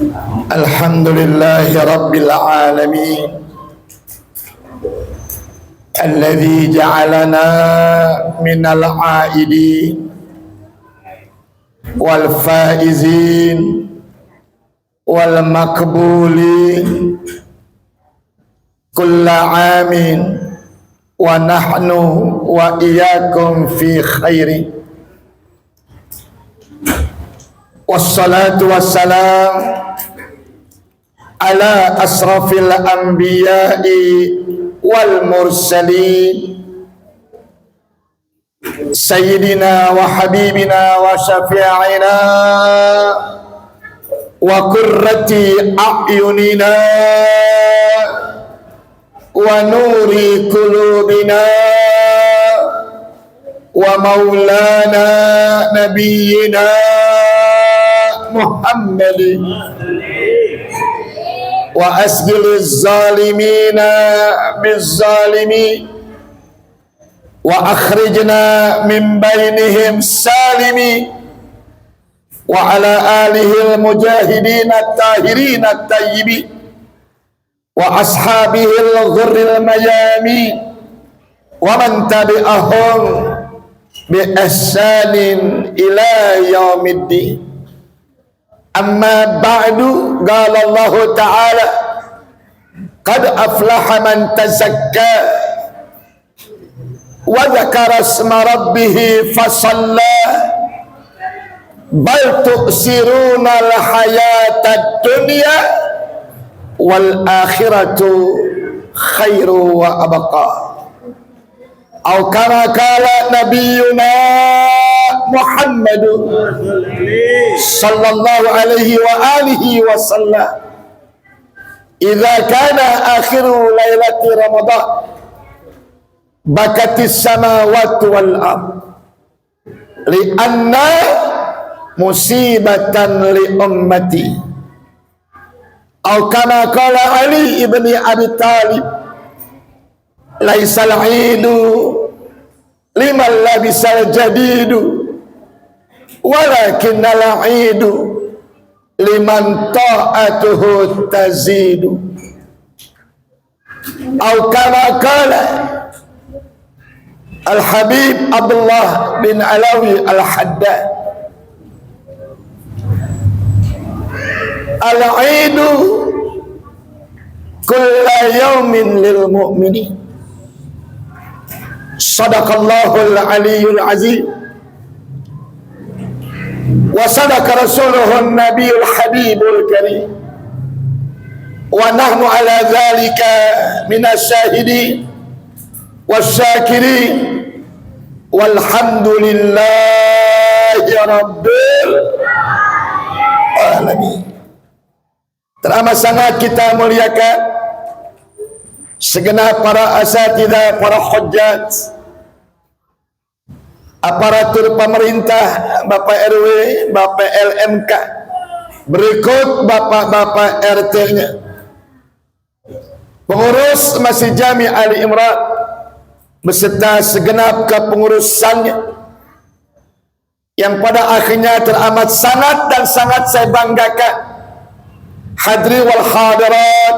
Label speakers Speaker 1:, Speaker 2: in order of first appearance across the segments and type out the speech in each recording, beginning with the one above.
Speaker 1: Alhamdulillahi Rabbil Alamin Alladhi ja'alana minal aidin wal faizin wal makbulin kulla amin wa nahnu wa iyyakum fi khairin. Wassalatu wassalam ala asrafil anbiya'i wal mursalin sayyidina wa habibina wa syafi'ina wa qurrati a'yunina wa nuri qulubina wa maulana nabiyyina Muhammad wa asghiliz zalimina bizzalimin wa akhrijna min bainihim salimin wa ala alihi al-mujahidin at-tahirin at-tayyibin wa ashabihi al-ghurril mayamin wa man tabi'ahum bi ihsanin ila yaumiddin. Amma ba'du, qala Allah Ta'ala qad aflaha man tazakka wa dzakara isma rabbih fasalla bal tu'siruna al-hayatad dunya wal akhiratu khairu wa abqa. Au kama qala nabiyuna Muhammad sallallahu alaihi wa alihi wa sallam, idza kana akhiru lailati ramadan bakatis samawati wal ard li anna musibatan li ummati. Au kama qala Ali ibni Abi Talib, laisal idu liman labisal jadidu walakinnal idu liman ta'atuhu tazidu. Au kama qala Al-Habib Abdullah bin Alawi Al-Haddad, al-idu kulla yawmin lil mu'minin. Sadaqallahul aliyyul azim wa sadaqa rasuluhun nabiyul habibul karim wa nahnu ala dhalika minas syahidin wasyakirin walhamdulillahi rabbil alamin. Teramat sangat kita muliakan segenap para asatidzah, para hujjat, aparatur pemerintah, Bapak RW, Bapak LMK, berikut Bapak-Bapak RT-nya, pengurus Masjid Jami Ali Imran beserta segenap kepengurusannya yang pada akhirnya teramat sangat dan sangat saya banggakan. Hadri wal hadirat,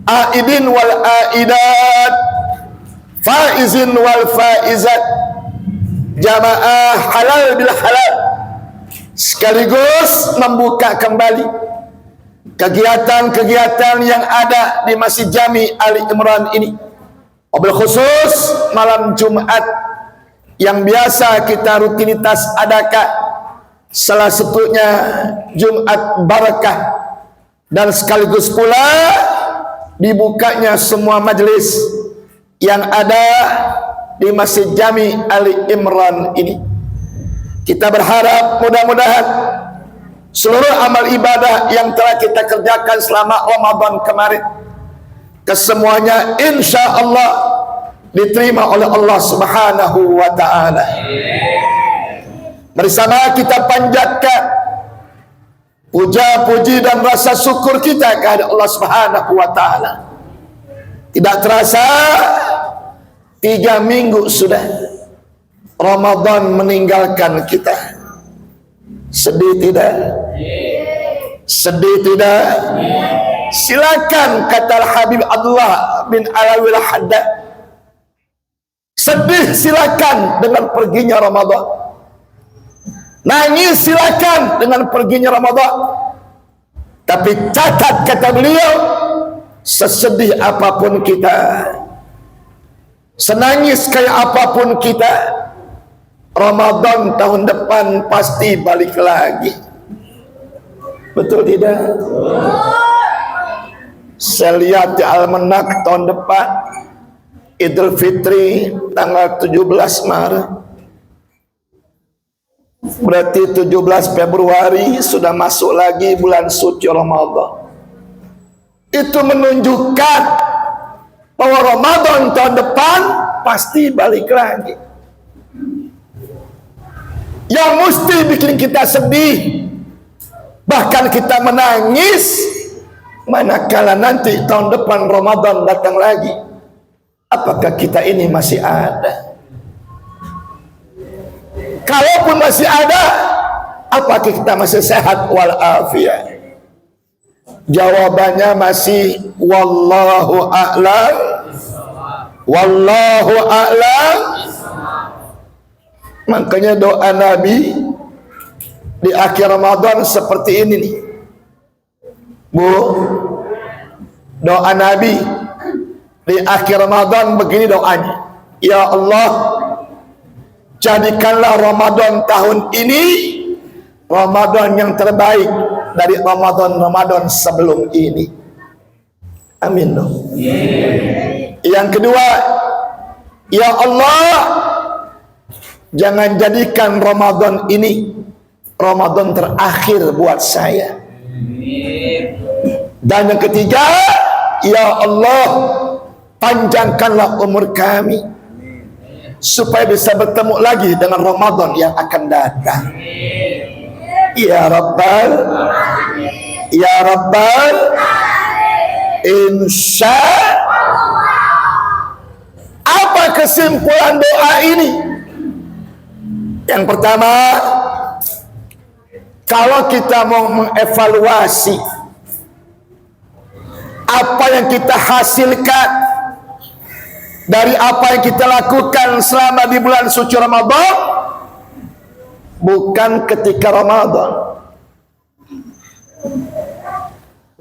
Speaker 1: aidin wal aidat, faizin wal faizat, jamaah halal bil halal, sekaligus membuka kembali kegiatan-kegiatan yang ada di Masjid Jami Ali Imran ini, wabil khusus malam Jumat yang biasa kita rutinitas adakan, salah satunya Jumat Barakah, dan sekaligus pula dibukanya semua majelis yang ada di Masjid Jami Ali Imran ini. Kita berharap mudah-mudahan seluruh amal ibadah yang telah kita kerjakan selama Ramadan kemarin, kesemuanya insya Allah diterima oleh Allah Subhanahu wa ta'ala. Bersama kita panjatkan puja, puji dan rasa syukur kita kepada Allah Subhanahu wa ta'ala. Tidak terasa 3 minggu sudah Ramadan meninggalkan kita. Sedih tidak? Sedih tidak? Silakan, kata Habib Abdullah bin Alawil Haddad, sedih silakan dengan perginya Ramadan, nangis silakan dengan perginya Ramadan, tapi catat, kata beliau, sesedih apapun kita, senangis kayak apapun kita, Ramadan tahun depan pasti balik lagi. Betul tidak? Saya lihat di almanak tahun depan Idul Fitri tanggal 17 Maret, berarti 17 Februari sudah masuk lagi bulan suci Ramadan. Itu menunjukkan bahwa Ramadan tahun depan pasti balik lagi. Yang mesti bikin kita sedih, bahkan kita menangis, manakala nanti tahun depan Ramadan datang lagi, apakah kita ini masih ada? Kalaupun masih ada, apakah kita masih sehat walafiat? Jawabannya masih wallahu a'lam, wallahu a'lam. Makanya doa Nabi di akhir Ramadan seperti ini nih, Bu. Doa Nabi di akhir Ramadan begini doanya, ya Allah, jadikanlah Ramadan tahun ini Ramadan yang terbaik dari Ramadan sebelum ini. Amin dong. Yang kedua, ya Allah, jangan jadikan Ramadan ini Ramadan terakhir buat saya. Dan yang ketiga, ya Allah, panjangkanlah umur kami supaya bisa bertemu lagi dengan Ramadan yang akan datang. Ya Rabbal, ya Rabbal, insya. Apa kesimpulan doa ini? Yang pertama, kalau kita mau mengevaluasi apa yang kita hasilkan dari apa yang kita lakukan selama di bulan suci Ramadan, bukan ketika Ramadan.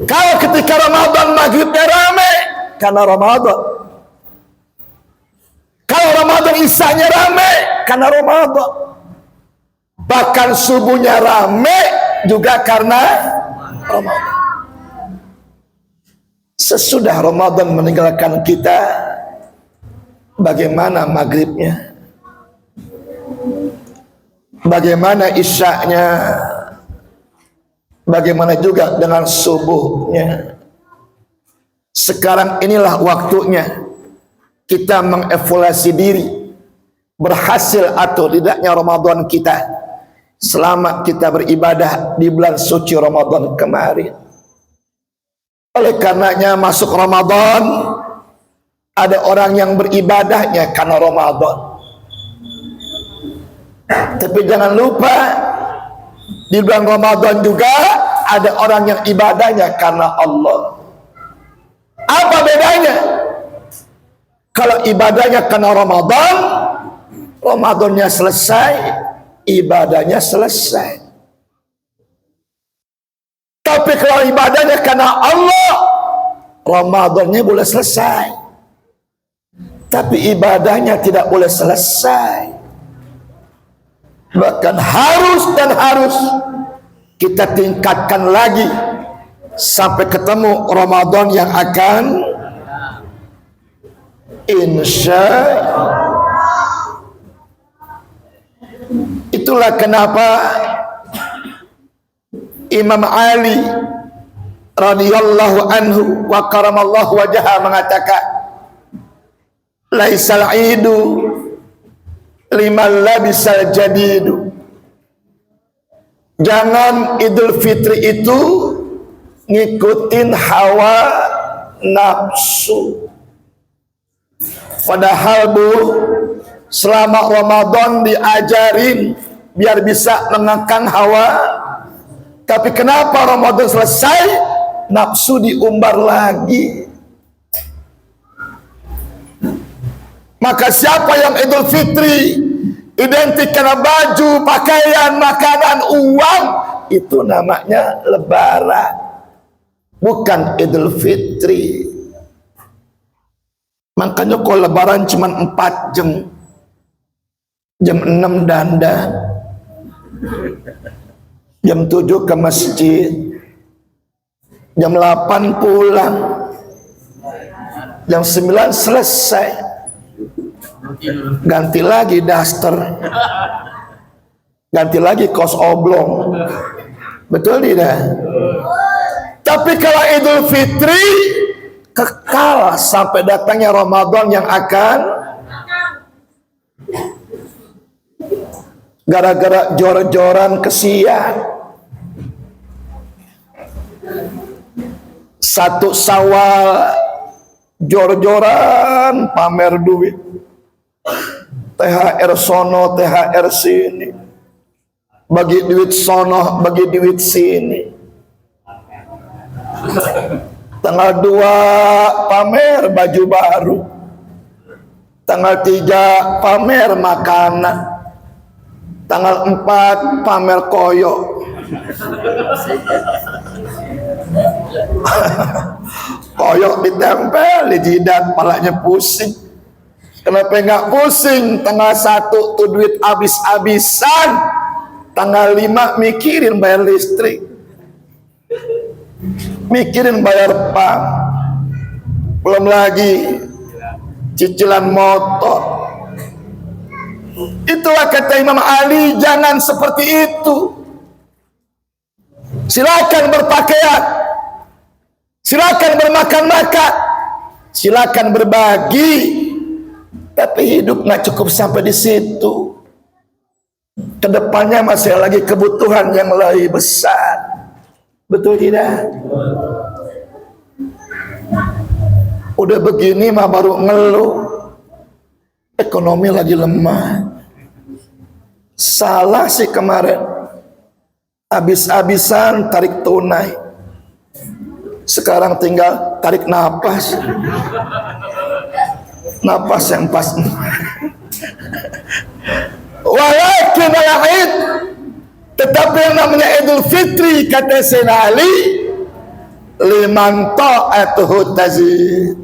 Speaker 1: Kalau ketika Ramadan maghribnya ramai karena Ramadan, kalau Ramadan isanya ramai karena Ramadan, bahkan subuhnya ramai juga karena Ramadan. Sesudah Ramadan meninggalkan kita, bagaimana maghribnya, bagaimana isyaknya, bagaimana juga dengan subuhnya. Sekarang inilah waktunya kita mengevaluasi diri, berhasil atau tidaknya Ramadan kita selama kita beribadah di bulan suci Ramadan kemarin. Oleh karenanya masuk Ramadan, ada orang yang beribadahnya karena Ramadan. Tapi jangan lupa, di bulan Ramadan juga ada orang yang ibadahnya karena Allah. Apa bedanya? Kalau ibadahnya karena Ramadan, Ramadannya selesai, ibadahnya selesai. Tapi kalau ibadahnya karena Allah, Ramadannya boleh selesai, tapi ibadahnya tidak boleh selesai. Bahkan harus dan harus kita tingkatkan lagi sampai ketemu Ramadan yang akan insya Allah. Itulah kenapa Imam Ali radhiyallahu anhu wa karamallahu wajhahu mengatakan, laisal idu liman labisal jadidu. Jangan Idul Fitri itu ngikutin hawa nafsu. Padahal Bu, selama Ramadan diajarin biar bisa mengekang hawa Tapi kenapa Ramadan selesai, nafsu diumbar lagi? Maka siapa yang Idul Fitri identik karena baju, pakaian, makanan, uang, itu namanya Lebaran, bukan Idul Fitri. Makanya kalau Lebaran cuma 4 jam, jam 6 dandan, jam 7 ke masjid, jam 8 pulang, jam 9 selesai, ganti lagi daster, ganti lagi kaos oblong. Betul tidak? Tapi kalau Idul Fitri kekal sampai datangnya Ramadan yang akan, gara-gara jor-joran kesian. 1 Syawal jor-joran pamer duit, THR sono, THR sini, bagi duit sono, bagi duit sini. Tanggal 2 pamer baju baru, tanggal 3 pamer makanan, tanggal 4 pamer koyo. Koyok ditempel di jidat, palanya pusing. Kenapa nggak pusing? Tanggal 1 tuh duit habis-habisan, tanggal 5 mikirin bayar listrik, mikirin bayar pam, belum lagi cicilan motor. Itulah kata Imam Ali, jangan seperti itu. Silakan berpakaian, silakan bermakan-makan, silakan berbagi, tapi hidup nggak cukup sampai di situ. Kedepannya masih lagi kebutuhan yang lebih besar. Betul tidak? Udah begini mah baru ngeluh, ekonomi lagi lemah. Salah sih kemarin, habis-habisan tarik tunai, sekarang tinggal tarik napas, napas yang pas. Walakin al-Id, tetapi yang namanya Idul Fitri, kata Sayyidina Ali, liman ta'atuhu tazid,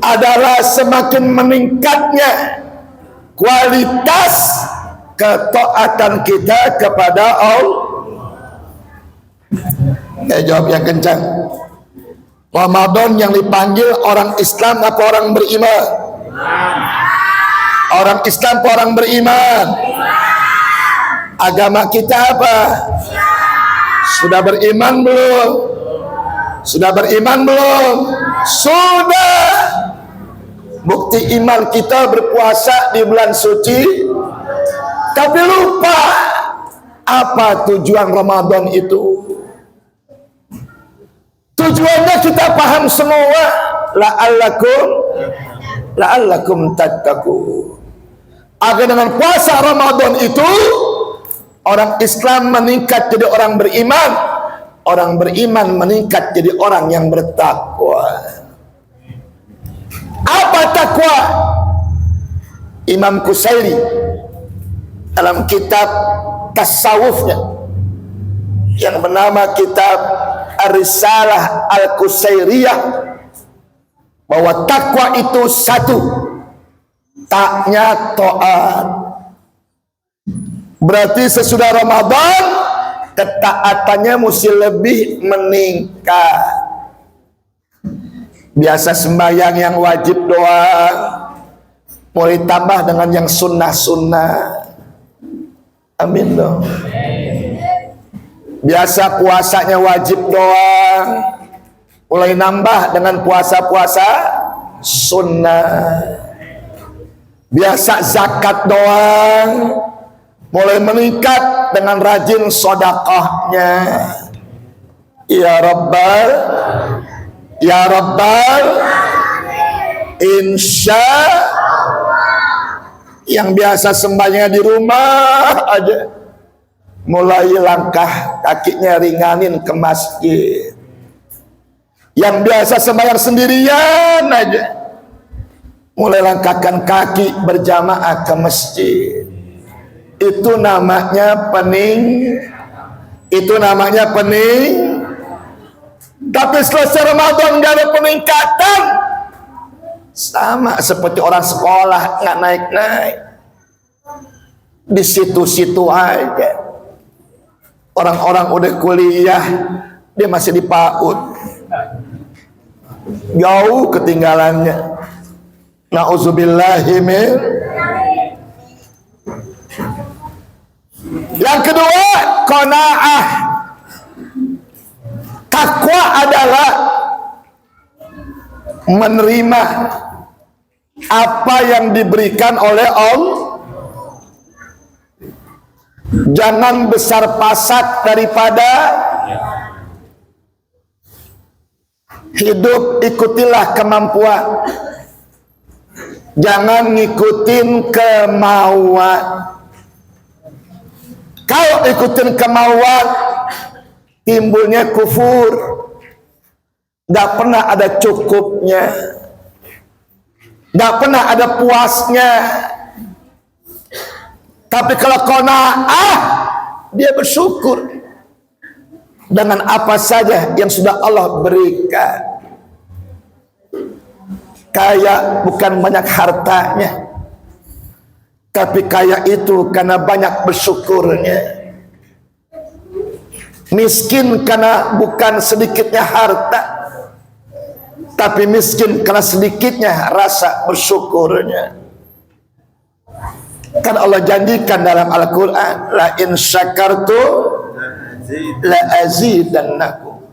Speaker 1: adalah semakin meningkatnya kualitas ketaatan kita kepada Allah. Jawab yang kencang. Ramadan yang dipanggil orang Islam apa orang beriman? Orang Islam apa orang beriman? Agama kita apa? Sudah beriman belum? Sudah beriman belum? Sudah. Bukti iman kita berpuasa di bulan suci, tapi lupa apa tujuan Ramadan itu. Tujuannya kita paham semua, la'allakum tattaqun. Agar dengan puasa Ramadan itu orang Islam meningkat jadi orang beriman, orang beriman meningkat jadi orang yang bertakwa. Apa takwa? Imam Qusairi dalam kitab tasawufnya yang bernama kitab Ar-Risalah Al-Qusairiyah, bahwa takwa itu satu, taknya taat. Berarti sesudah Ramadan ketaatannya mesti lebih meningkat. Biasa sembahyang yang wajib doang, mulai tambah dengan yang sunnah-sunnah. Amin dong. Biasa puasanya wajib doang, mulai nambah dengan puasa-puasa sunnah. Biasa zakat doang, mulai meningkat dengan rajin sedekahnya. Ya Rabbal, ya Rabbal, insya yang biasa sembahyang di rumah aja, mulai langkah kakinya ringanin ke masjid. Yang biasa sembahyang sendirian aja, mulai langkahkan kaki berjamaah ke masjid. Itu namanya pening. Itu namanya pening. Tapi selesai Ramadan gak ada peningkatan. Sama seperti orang sekolah nggak naik-naik, di situ-situ aja. Orang-orang udah kuliah, dia masih di PAUD, jauh ketinggalannya. Nauzubillahi min. Yang kedua, qanaah. Takwa adalah menerima apa yang diberikan oleh Allah. Jangan besar pasak daripada hidup, ikutilah kemampuan. Jangan ngikutin kemauan. Kalau ikutin kemauan, timbulnya kufur. Gak pernah ada cukupnya, gak pernah ada puasnya. Tapi kalau qanaah, dia bersyukur dengan apa saja yang sudah Allah berikan. Kaya bukan banyak hartanya, tapi kaya itu karena banyak bersyukurnya. Miskin karena bukan sedikitnya harta, tapi miskin karena sedikitnya rasa bersyukurnya. Kan Allah janjikan dalam Al-Quran, la in syakartum la azidannakum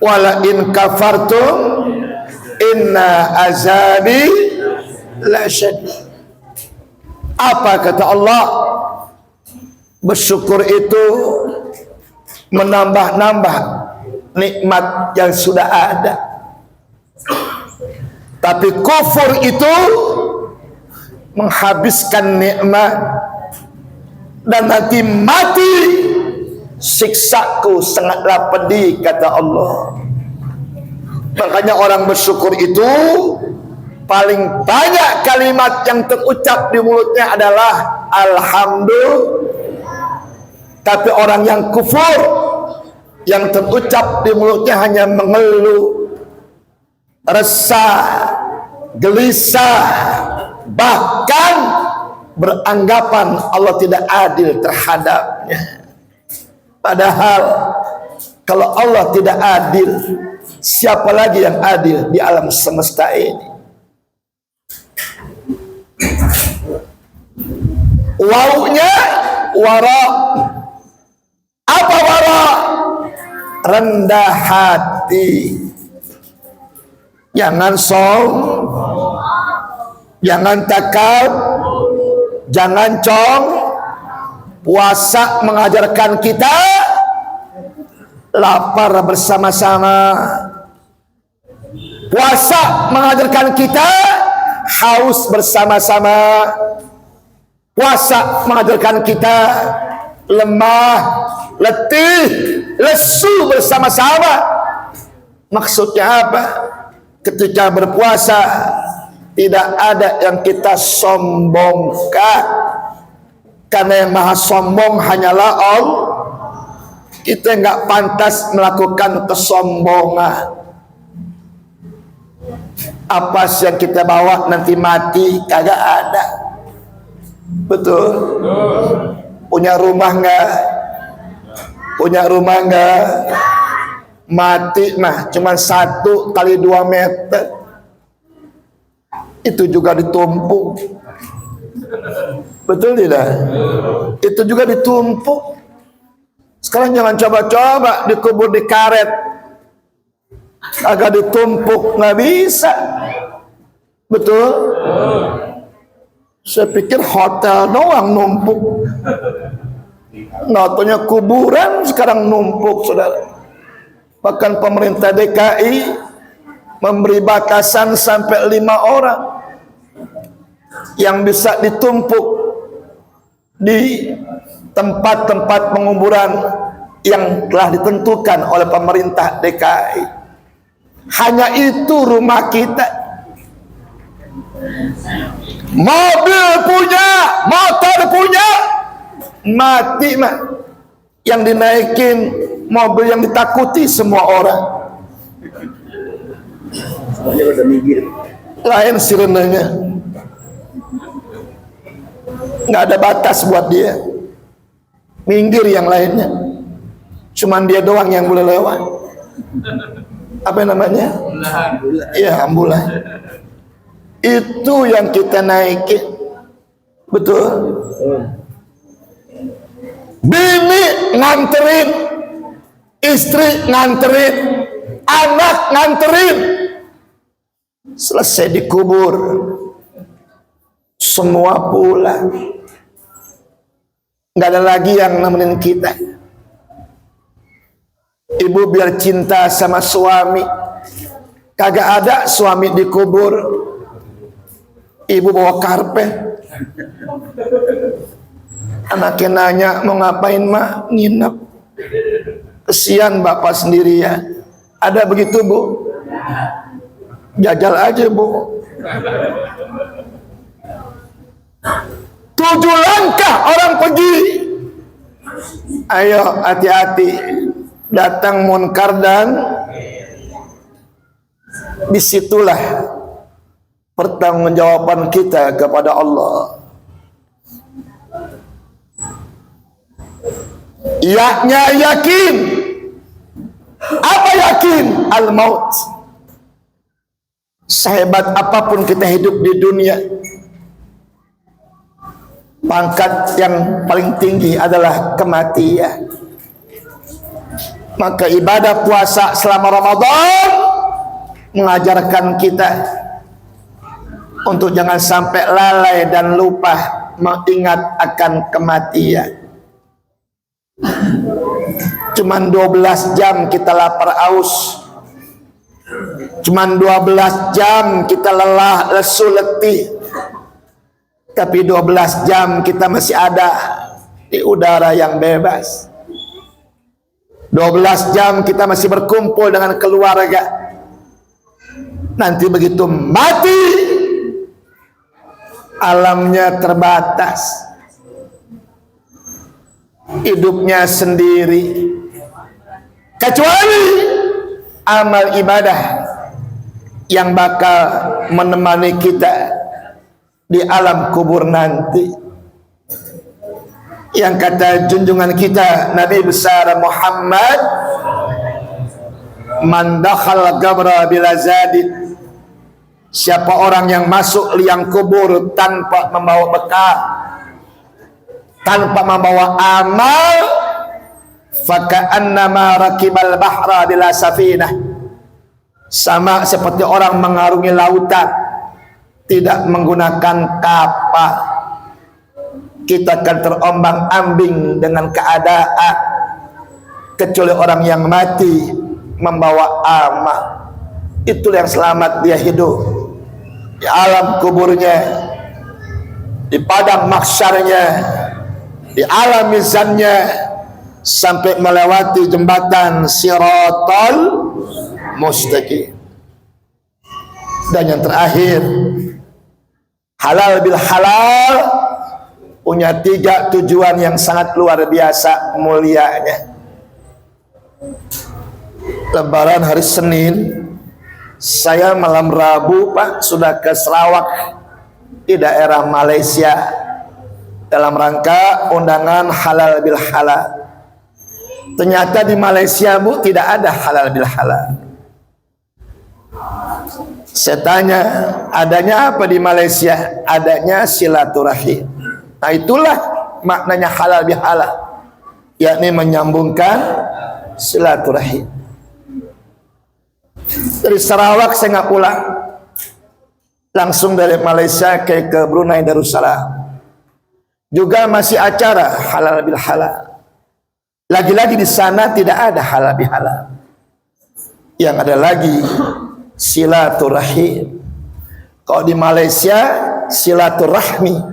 Speaker 1: wa la in kafartum inna azabi la syadid. Apa kata Allah? Bersyukur itu menambah-nambah nikmat yang sudah ada. Tapi kufur itu menghabiskan nikmat, dan nanti mati siksaku sangatlah pedih kata Allah. Makanya orang bersyukur itu paling banyak kalimat yang terucap di mulutnya adalah alhamdulillah. Tapi orang yang kufur, yang terucap di mulutnya hanya mengeluh, resah, gelisah, bahkan beranggapan Allah tidak adil terhadapnya. Padahal kalau Allah tidak adil, siapa lagi yang adil di alam semesta ini? Wawunya wara. Apa wara? Rendah hati. Jangan sombong, jangan takab, jangan cong. Puasa mengajarkan kita lapar bersama-sama. Puasa mengajarkan kita haus bersama-sama. Puasa mengajarkan kita lemah, letih, lesu bersama-sama. Maksudnya apa? Ketika berpuasa tidak ada yang kita sombongkan, karena yang maha sombong hanyalah Allah. Kita nggak pantas melakukan kesombongan. Apa sih yang kita bawa nanti mati? Kagak ada. Betul? Punya rumah nggak? Punya rumah nggak? Mati mah cuma 1 kali 2 meter. Itu juga ditumpuk. Betul tidak? Itu juga ditumpuk. Sekarang jangan coba-coba dikubur di karet, agak ditumpuk, nggak bisa. Betul? Saya pikir hotel doang numpuk, nggak taunya kuburan sekarang numpuk, saudara. Bahkan pemerintah DKI memberi batasan sampai 5 orang yang bisa ditumpuk di tempat-tempat penguburan yang telah ditentukan oleh pemerintah DKI. Hanya itu rumah kita. Mobil punya, motor punya, mati mah. Yang dinaikin mobil yang ditakuti semua orang. Lain sirenenya, nggak ada batas buat dia. Minggir yang lainnya, cuman dia doang yang boleh lewat. Apa namanya? Iya, ambulan. Itu yang kita naikin. Betul. Bini nganterin, istri nganterin, anak nganterin. Selesai dikubur, semua pulang. Nggak ada lagi yang nemenin kita. Ibu biar cinta sama suami, kagak ada suami dikubur. Ibu bawa karpet. Anaknya nanya, mau ngapain mak? Nginep. Kesian bapak sendirian. Ada begitu bu? Jajal aja bu. 7 langkah orang pergi. Ayo hati-hati. Datang munkar dan disitulah pertanggungjawaban kita kepada Allah. Yaknya yakin. Apa yakin? Al-maut. Sehebat apapun kita hidup di dunia, pangkat yang paling tinggi adalah kematian. Maka ibadah puasa selama Ramadan mengajarkan kita untuk jangan sampai lalai dan lupa mengingat akan kematian. Cuman 12 jam kita lapar aus, cuman 12 jam kita lelah, lesu, letih, tapi 12 jam kita masih ada di udara yang bebas. 12 jam kita masih berkumpul dengan keluarga. Nanti begitu mati, alamnya terbatas, hidupnya sendiri, kecuali amal ibadah yang bakal menemani kita di alam kubur nanti. Yang kata junjungan kita Nabi besar Muhammad, man dakhal qabra bila zadin, siapa orang yang masuk liang kubur tanpa membawa bekal, tanpa membawa amal, faka'annama rakibal bahra bila safinah, sama seperti orang mengarungi lautan tidak menggunakan kapal. Kita akan terombang-ambing dengan keadaan, kecuali orang yang mati membawa amal. Itulah yang selamat, dia hidup di alam kuburnya, di padang mahsyarnya, di alam mizannya, sampai melewati jembatan Siratal Mustaqim. Dan yang terakhir, halal bil halal punya 3 tujuan yang sangat luar biasa mulianya. Lebaran hari Senin, saya malam Rabu Pak sudah ke Sarawak di daerah Malaysia dalam rangka undangan halal bil halal. Ternyata di Malaysia Bu tidak ada halal bil halal. Saya tanya, adanya apa di Malaysia? Adanya silaturahim. Nah itulah maknanya halal bihalal, yakni menyambungkan silaturahim. Dari Sarawak saya nggak pulang, langsung dari Malaysia ke Brunei Darussalam. Juga masih acara halal bil halal. Lagi-lagi di sana tidak ada halal bihalal. Yang ada lagi silaturahim. Kalau di Malaysia silaturahmi.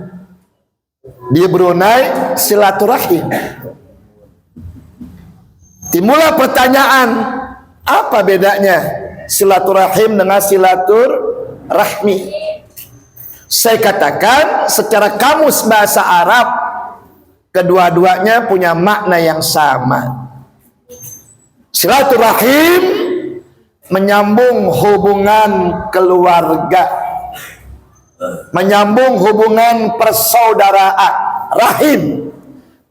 Speaker 1: Di Brunei silaturahim. Timbullah pertanyaan, apa bedanya silaturahim dengan silaturahmi? Saya katakan secara kamus bahasa Arab, kedua-duanya punya makna yang sama. Silaturahim menyambung hubungan keluarga, menyambung hubungan persaudaraan, rahim,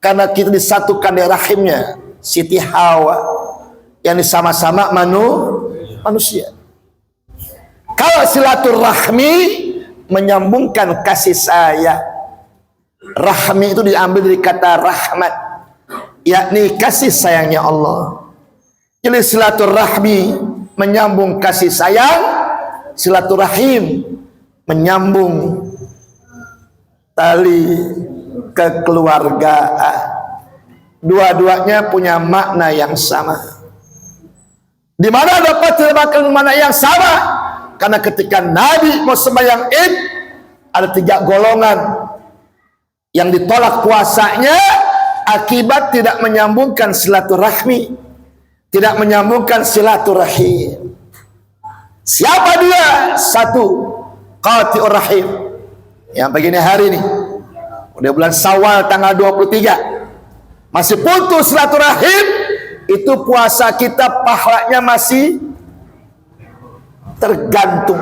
Speaker 1: karena kita disatukan di rahimnya Siti Hawa yang sama-sama manusia. Kalau silaturahmi menyambungkan kasih sayang. Rahmi itu diambil dari kata rahmat, yakni kasih sayangnya Allah. Jadi silaturahmi menyambung kasih sayang, silaturahim menyambung tali kekeluargaan. Dua-duanya punya makna yang sama. Di mana dapat terjemahkan makna yang sama? Karena ketika Nabi mau sembahyang Id, ada 3 golongan yang ditolak puasanya akibat tidak menyambungkan silaturahmi, tidak menyambungkan silaturahim. Siapa dia? 1, qati'ur rahim. Yang begini hari ini, udah bulan Syawal tanggal 23, masih putus silaturahim, itu puasa kita pahalanya masih tergantung.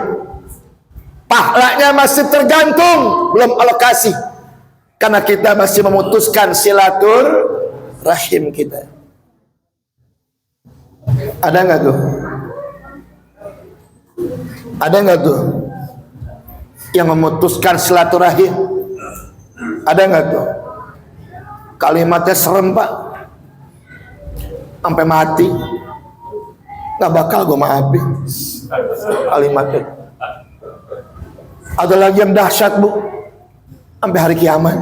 Speaker 1: Pahalanya masih tergantung, belum alokasi. Karena kita masih memutuskan silaturahim kita. Ada nggak tuh? Ada nggak tuh yang memutuskan silaturahim? Ada nggak tuh? Kalimatnya serem Pak, sampai mati nggak bakal gue maafin. Kalimatnya. Ada lagi yang dahsyat Bu, sampai hari kiamat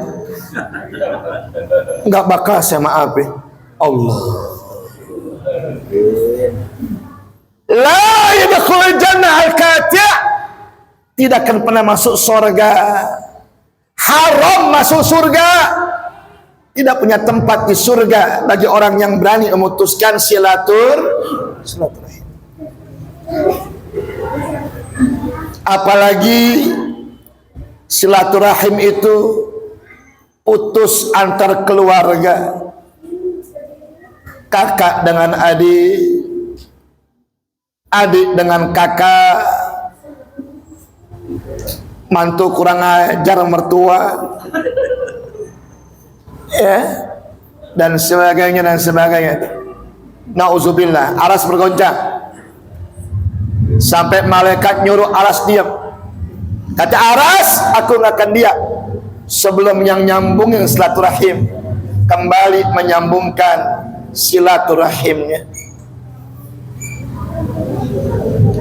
Speaker 1: nggak bakal saya maafin. Allah la yadkhulul jannah al-qati', tidak akan pernah masuk surga, haram masuk surga, tidak punya tempat di surga bagi orang yang berani memutuskan silaturahim. Apalagi silaturahim itu putus antar keluarga, kakak dengan adik, adik dengan kakak, mantu kurang ajar mertua, ya, dan sebagainya dan sebagainya. Nauzubillah, aras bergoncang sampai malaikat nyuruh aras diam. Kata aras, aku nggak akan diam sebelum yang nyambung yang silaturahim kembali menyambungkan silaturahimnya.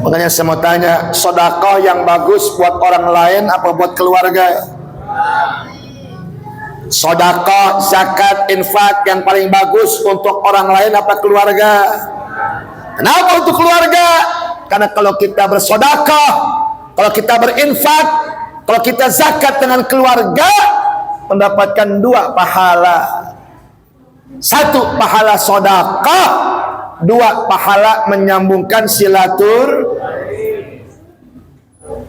Speaker 1: Makanya saya mau tanya, sedekah yang bagus buat orang lain apa buat keluarga? Sedekah, zakat, infak yang paling bagus untuk orang lain apa keluarga? Kenapa untuk keluarga? Karena kalau kita bersedekah, kalau kita berinfak, kalau kita zakat dengan keluarga, mendapatkan 2 pahala. 1 pahala sedekah, 2 pahala menyambungkan silaturahim.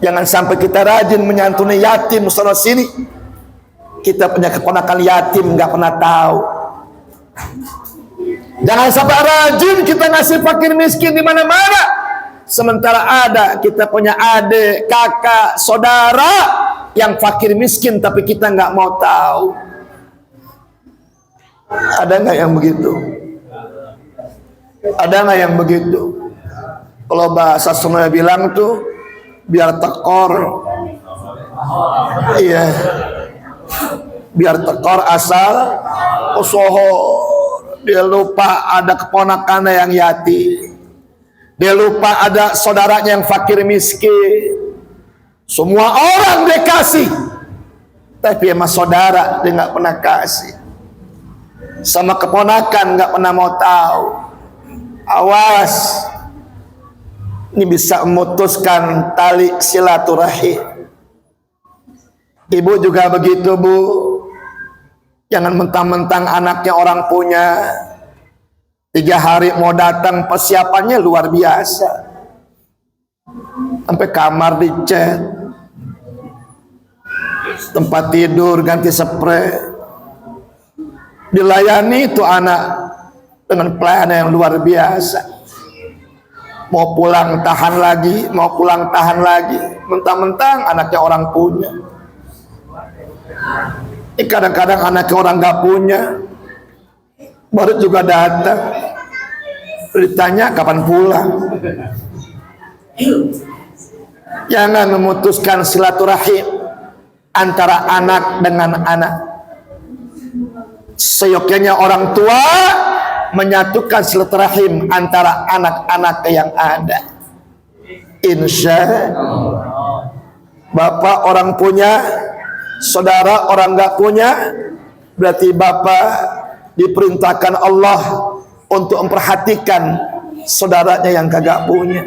Speaker 1: Jangan sampai kita rajin menyantuni yatim sana sini, kita punya keponakan yatim nggak pernah tahu. Jangan sampai rajin kita ngasih fakir miskin di mana-mana, sementara ada kita punya adik, kakak, saudara yang fakir miskin tapi kita nggak mau tahu. Ada nggak yang begitu? Ada nggak yang begitu? Kalau bahasa Sunda bilang tuh biar tekor, iya, biar tekor asal usoho. Dia lupa ada keponakannya yang yatim, dia lupa ada saudaranya yang fakir miskin. Semua orang dia kasih, tapi sama saudara dia nggak pernah kasih, sama keponakan nggak pernah mau tahu. Awas, ini bisa memutuskan tali silaturahim. Ibu juga begitu Bu, Jangan mentang-mentang anaknya orang punya, 3 hari mau datang, persiapannya luar biasa. Sampai kamar dicat, tempat tidur ganti spray, dilayani itu anak dengan pelayanan yang luar biasa. Mau pulang tahan lagi, mau pulang tahan lagi, mentang-mentang anaknya orang punya. Kadang-kadang anaknya orang gak punya, baru juga datang, ditanya kapan pulang. Jangan memutuskan silaturahim antara anak dengan anak. Seyogyanya orang tua menyatukan silaturahim antara anak-anak yang ada. Insya bapak orang punya, saudara orang gak punya, berarti bapak diperintahkan Allah untuk memperhatikan saudaranya yang kagak punya.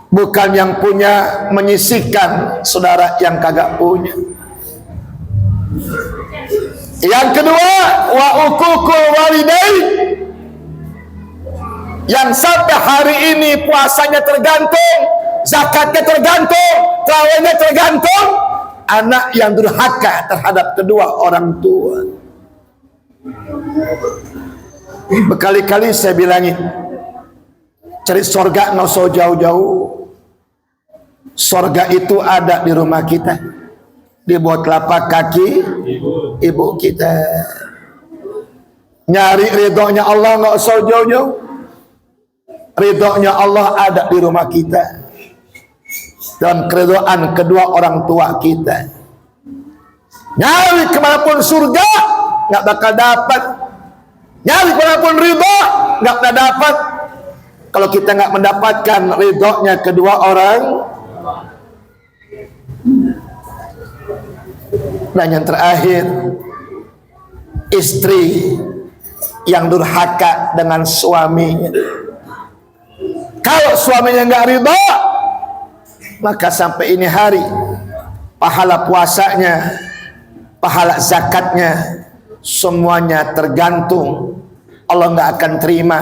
Speaker 1: Bukan yang punya menyisihkan saudara yang kagak punya. Yang kedua, wa uququl walidain. Yang sampai hari ini puasanya tergantung, zakatnya tergantung, terawihnya tergantung, anak yang durhaka terhadap kedua orang tua. Berkali-kali saya bilangin, cari sorga nggak usah jauh-jauh. Sorga itu ada di rumah kita, di bawah telapak kaki ibu kita. Nyari ridhonya Allah nggak usah jauh-jauh. Ridhonya Allah ada di rumah kita, dan keridhaan kedua orang tua kita. Nyari kemanapun surga nggak bakal dapat, nyari kemanapun ridho nggak bakal dapat kalau kita nggak mendapatkan ridhonya kedua orang. Dan yang terakhir, istri yang durhaka dengan suaminya. Kalau suaminya nggak ridho, maka sampai ini hari pahala puasanya, pahala zakatnya, semuanya tergantung. Allah nggak akan terima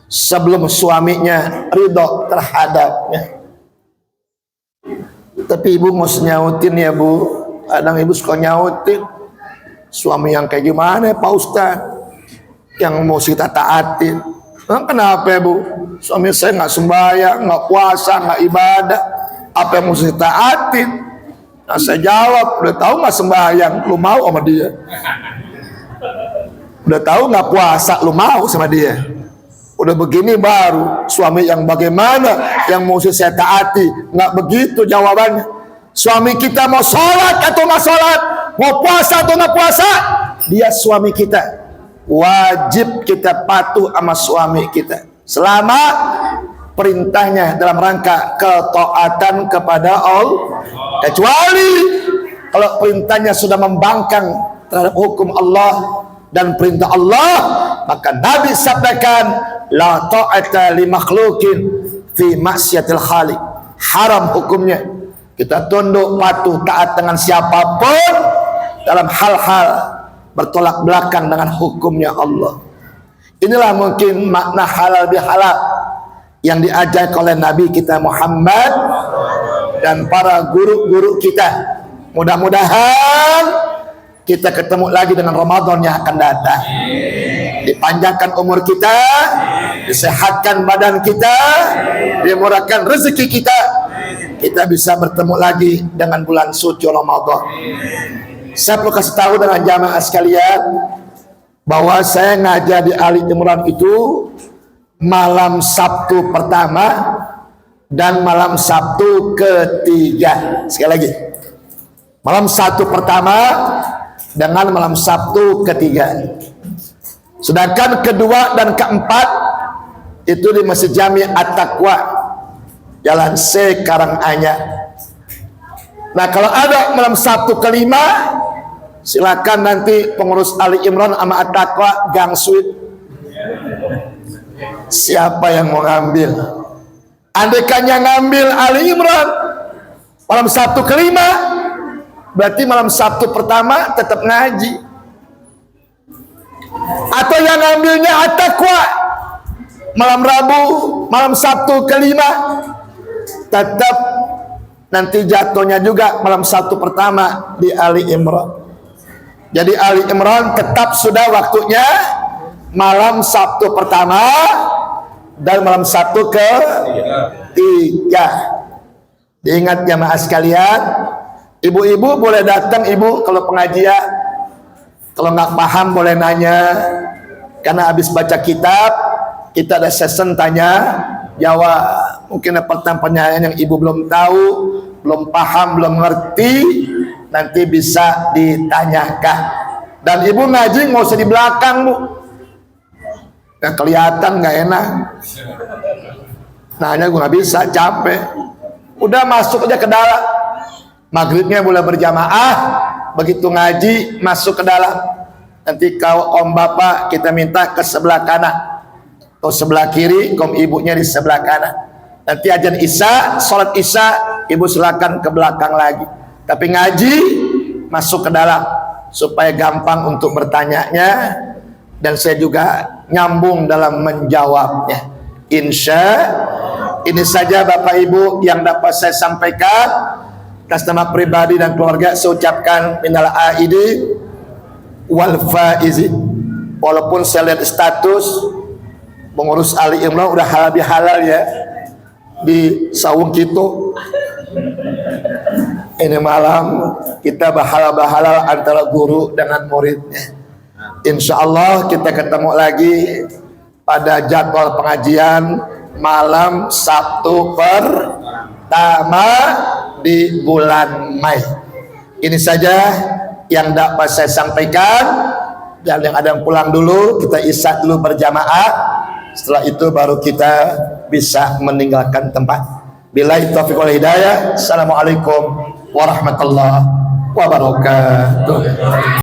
Speaker 1: sebelum suaminya ridho terhadapnya. Tapi ibu mau nyautin ya bu, kadang ibu suka nyautin, suami yang kayak gimana ya Pak Ustadz, yang mau kita taatin. Nah, kenapa ya bu? Suami saya nggak sembahyang, nggak puasa, nggak ibadah, apa yang mesti taatin? Nah saya jawab, udah tahu nggak sembahyang, lu mau sama dia? Udah tahu nggak puasa, lu mau sama dia? Udah begini baru suami yang bagaimana yang mesti saya taati? Nggak begitu jawabannya. Suami kita mau sholat atau nggak sholat, mau puasa atau nggak puasa, dia suami kita, wajib kita patuh sama suami kita selama perintahnya dalam rangka ketaatan kepada Allah. Kecuali kalau perintahnya sudah membangkang terhadap hukum Allah dan perintah Allah, maka Nabi sabdakan, la ta'ata li makhlukin fi maksiatil khaliq. Haram hukumnya kita tunduk patuh taat dengan siapapun dalam hal-hal bertolak belakang dengan hukumnya Allah. Inilah mungkin makna halal bihalal yang diajarkan oleh Nabi kita Muhammad dan para guru-guru kita. Mudah-mudahan kita ketemu lagi dengan Ramadan yang akan datang. Dipanjangkan umur kita, disehatkan badan kita, dimurahkan rezeki kita, kita bisa bertemu lagi dengan bulan suci Ramadan. Saya perlu kasih tahu dengan jamaah sekalian bahwa saya ngajar di Ali Imran itu malam Sabtu pertama dan malam Sabtu ketiga. Sekali lagi, malam Sabtu pertama dengan malam Sabtu ketiga. Sedangkan kedua dan keempat itu di Masjid Jami At-Taqwa, Jalan C Karanganyar. Nah kalau ada malam Sabtu kelima, silakan nanti pengurus Ali Imran sama At-Taqwa Gang Suite. Siapa yang mau ngambil? Andaikan yang ngambil Ali Imran malam Sabtu kelima, berarti malam Sabtu pertama tetap ngaji. Atau yang ngambilnya at-taqwa, malam Rabu, malam Sabtu kelima, tetap nanti jatuhnya juga malam Sabtu pertama di Ali Imran. Jadi Ali Imran tetap sudah waktunya malam Sabtu pertama dan malam Sabtu ketiga. Diingat jamaah sekalian, ibu-ibu boleh datang ibu kalau pengajian. Kalau nggak paham boleh nanya, karena habis baca kitab kita ada session tanya jawab. Mungkin ada pertanyaan yang ibu belum tahu, belum paham, belum ngerti, nanti bisa ditanyakan. Dan ibu ngaji nggak usah di belakang bu, nggak kelihatan, nggak enak. Nanya gue nggak bisa, capek. Udah masuk aja ke dalam. Maghribnya boleh berjamaah, begitu ngaji masuk ke dalam. Nanti kau om bapak kita minta ke sebelah kanan, kau sebelah kiri, kau ibunya di sebelah kanan. Nanti ajan isya, sholat isya, ibu silakan ke belakang lagi. Tapi ngaji masuk ke dalam supaya gampang untuk bertanyanya, dan saya juga nyambung dalam menjawabnya. Insya ini saja Bapak Ibu yang dapat saya sampaikan. Atas nama pribadi dan keluarga saya ucapkan minal aidin wal faizin. Walaupun saya lihat status mengurus Ali Imran udah halal ya di Sawung Kito. Ini malam kita bahalal antara guru dengan muridnya. Insya Allah kita ketemu lagi pada jadwal pengajian malam Sabtu pertama di bulan Mei. Ini saja yang dapat saya sampaikan. Dan yang ada yang pulang dulu, kita isya dulu berjamaah. Setelah itu baru kita bisa meninggalkan tempat. Billahi taufiq wal hidayah. Assalamualaikum warahmatullahi wabarakatuh.